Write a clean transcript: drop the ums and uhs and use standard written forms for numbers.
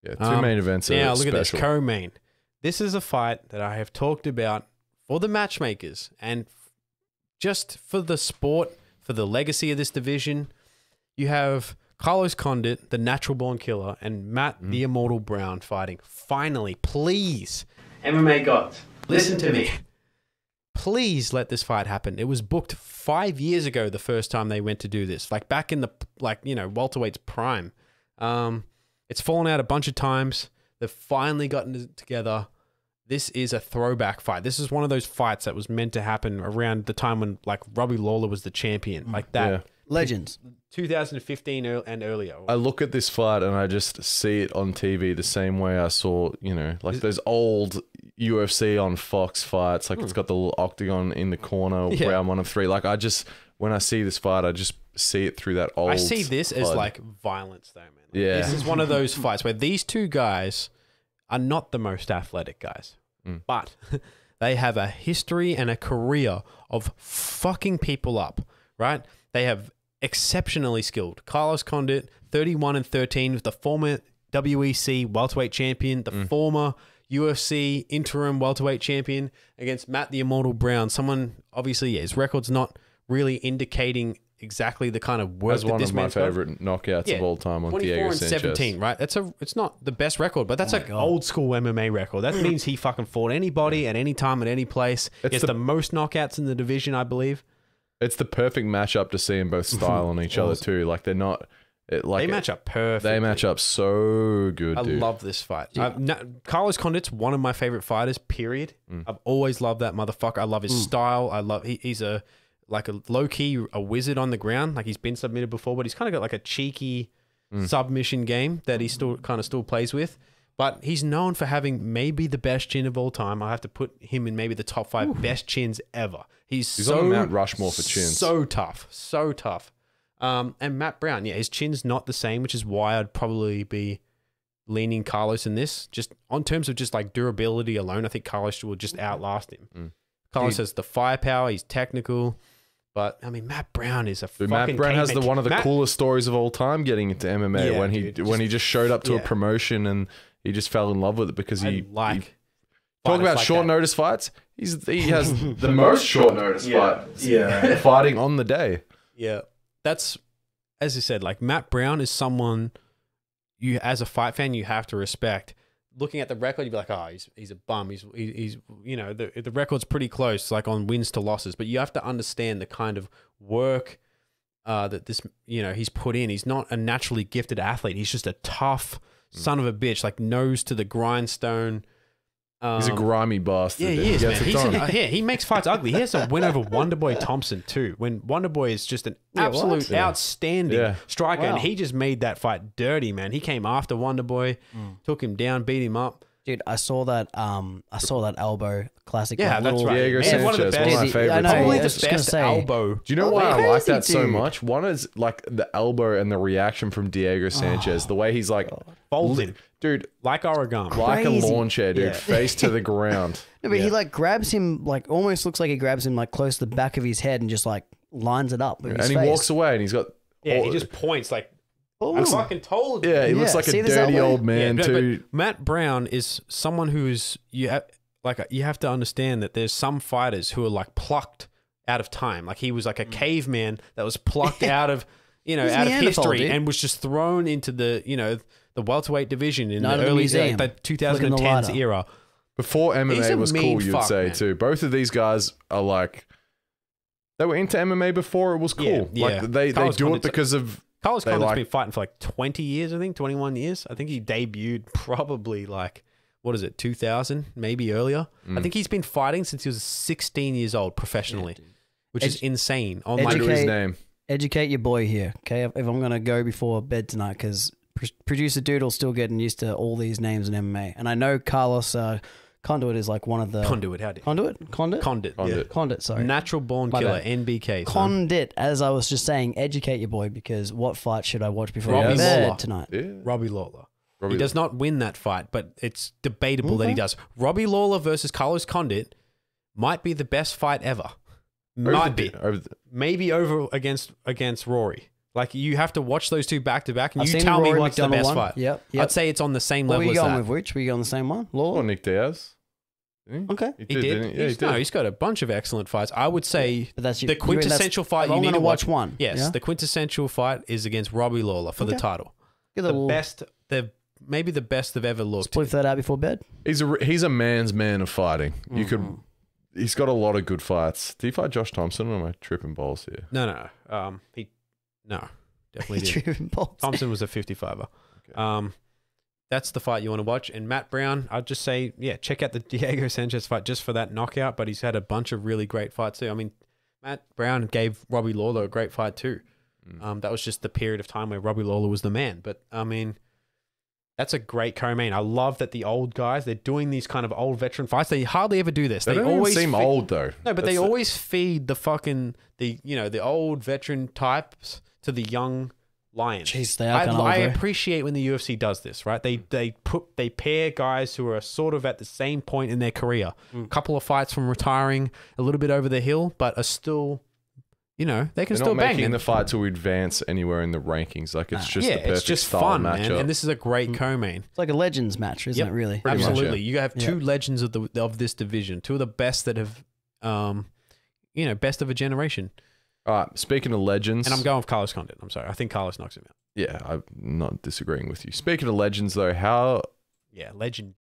Yeah, two main events. Now, look special. at this co-main. This is a fight that I have talked about for the matchmakers and just for the sport, for the legacy of this division. You have Carlos Condit, the natural-born killer, and Matt the Immortal Brown fighting. Finally, please, MMA gods, listen to me. Please let this fight happen. It was booked 5 years ago the first time they went to do this. Like back in the, welterweight's prime. It's fallen out a bunch of times. They've finally gotten it together. This is a throwback fight. This is one of those fights that was meant to happen around the time when like Robbie Lawler was the champion. Like that. Yeah. Legends. 2015 and earlier. I look at this fight and I just see it on TV the same way I saw, like those old UFC on Fox fights. Like it's got the little octagon in the corner, round 1 of 3. Like when I see this fight, I just see it through that old. I see this as like violence, though, man. Like, yeah, this is one of those fights where these two guys are not the most athletic guys, but they have a history and a career of fucking people up. Right? They have exceptionally skilled. Carlos Condit, 31-13, was the former WEC welterweight champion, the former UFC interim welterweight champion, against Matt the Immortal Brown. Someone, obviously, his record's not really indicating exactly the kind of work That's that one this of my man's got. favorite knockouts of all time on Diego Sanchez. 24-17, right? It's not the best record, but that's like old school MMA record. That means he fucking fought anybody at any time at any place. It's the most knockouts in the division, I believe. It's the perfect matchup to see them both style on each other too. Like they're not. They match up perfectly. They match up so good, dude. I love this fight. Carlos Condit's one of my favorite fighters, period. I've always loved that motherfucker. I love his style. I love he's a low-key a wizard on the ground. Like he's been submitted before, but he's kind of got like a cheeky submission game that he still plays with. But he's known for having maybe the best chin of all time. I have to put him in maybe the top 5 best chins ever. He's so on the Mount Rushmore for chins. So tough. So tough. And Matt Brown, his chin's not the same, which is why I'd probably be leaning Carlos in this. Just on terms of just like durability alone, I think Carlos will just outlast him. Carlos has the firepower. He's technical. But I mean, Matt Brown is a fucking Matt Brown has one of the coolest stories of all time getting into MMA when he just showed up to a promotion and he just fell in love with it because he talk about short notice fights. He has the most short notice fights. Yeah, fighting on the day. Yeah, that's as you said. Like Matt Brown is someone you, as a fight fan, you have to respect. Looking at the record, you'd be like, oh, he's a bum. He's the record's pretty close, like on wins to losses. But you have to understand the kind of work that this he's put in. He's not a naturally gifted athlete. He's just a tough son of a bitch, like nose to the grindstone. He's a grimy bastard. Yeah, he is, man. He makes fights ugly. He has a win over Wonderboy Thompson too. When Wonderboy is just an absolute outstanding striker, and he just made that fight dirty, man. He came after Wonderboy, took him down, beat him up. Dude, I saw that elbow classic. Yeah, that's right. Diego Sanchez, one of my favorites. Probably the best elbow. Do you know why I like that so much? One is like the elbow and the reaction from Diego Sanchez. The way he's like folded, dude, like origami, like a lawn chair, dude, face to the ground. No, but he like grabs him, like almost looks like he grabs him like close to the back of his head and just like lines it up with his face. He walks away and he's got he just points like. I fucking told you. Yeah, he looks like a dirty old man too. But Matt Brown is someone who's you have to understand that there's some fighters who are like plucked out of time. Like he was like a caveman that was plucked out of out of history and was just thrown into the the welterweight division in the early the 2010s era. Before MMA was cool, you'd say too. Both of these guys are like they were into MMA before it was cool. Like they do it because of. Carlos Condit's been fighting for like 20 years, I think, 21 years. I think he debuted probably like, 2000, maybe earlier. I think he's been fighting since he was 16 years old professionally, which is insane. His name. Educate your boy here, okay? If I'm going to go before bed tonight, because producer Doodle's still getting used to all these names in MMA. And I know Carlos Condit is like one of the... Condit, how do you... Condit, sorry. Natural born killer, NBK. Condit, as I was just saying, educate your boy, because what fight should I watch before I go to bed tonight? Yeah. Robbie Lawler. He does not win that fight, but it's debatable that he does. Robbie Lawler versus Carlos Condit might be the best fight ever. Maybe over against Rory. Like, you have to watch those two back to back, and I've you seen tell me Rory what's the McDonald best one. fight. Yep. I'd say it's on the same What were level you as going that. with? Which? Were you on the same one? Or Lawler? Nick Diaz. Okay. He He did, did. didn't he? Yeah, he No, did. he's got a bunch of excellent fights. I would say But that's the quintessential fight I'm you need gonna to watch. one. Yes, Yeah? the quintessential fight is against Robbie Lawler for the Okay. title. Give The it a little- best, maybe the best they've ever looked. Split that out before bed. He's a man's man of fighting. You could. He's got a lot of good fights. Did he fight Josh Thompson, or am I tripping balls here? No. Definitely did. Tripping balls. Thompson was a 55er. Okay. That's the fight you want to watch. And Matt Brown, I'd just say, check out the Diego Sanchez fight just for that knockout. But he's had a bunch of really great fights too. I mean, Matt Brown gave Robbie Lawler a great fight too. That was just the period of time where Robbie Lawler was the man. But I mean, that's a great co-main. I love that the old guys, they're doing these kind of old veteran fights. They hardly ever do this. They don't always seem old though. No, but they always feed the old veteran types to the young lions. Jeez, they are kind of old. I appreciate when the UFC does this, right? They pair guys who are sort of at the same point in their career. A couple of fights from retiring, a little bit over the hill, but are still, they can They're still not bang. making the fight to advance anywhere in the rankings. Like, it's just the perfect it's just style fun, matchup. man. And this is a great co-main. It's like a legends match, isn't it? Really? Pretty much, Absolutely. yeah. You have two legends of this division, two of the best that have, best of a generation. All right, speaking of legends. And I'm going with Carlos Condit. I'm sorry. I think Carlos knocks him out. Yeah, I'm not disagreeing with you. Speaking of legends, though, how Yeah, legend.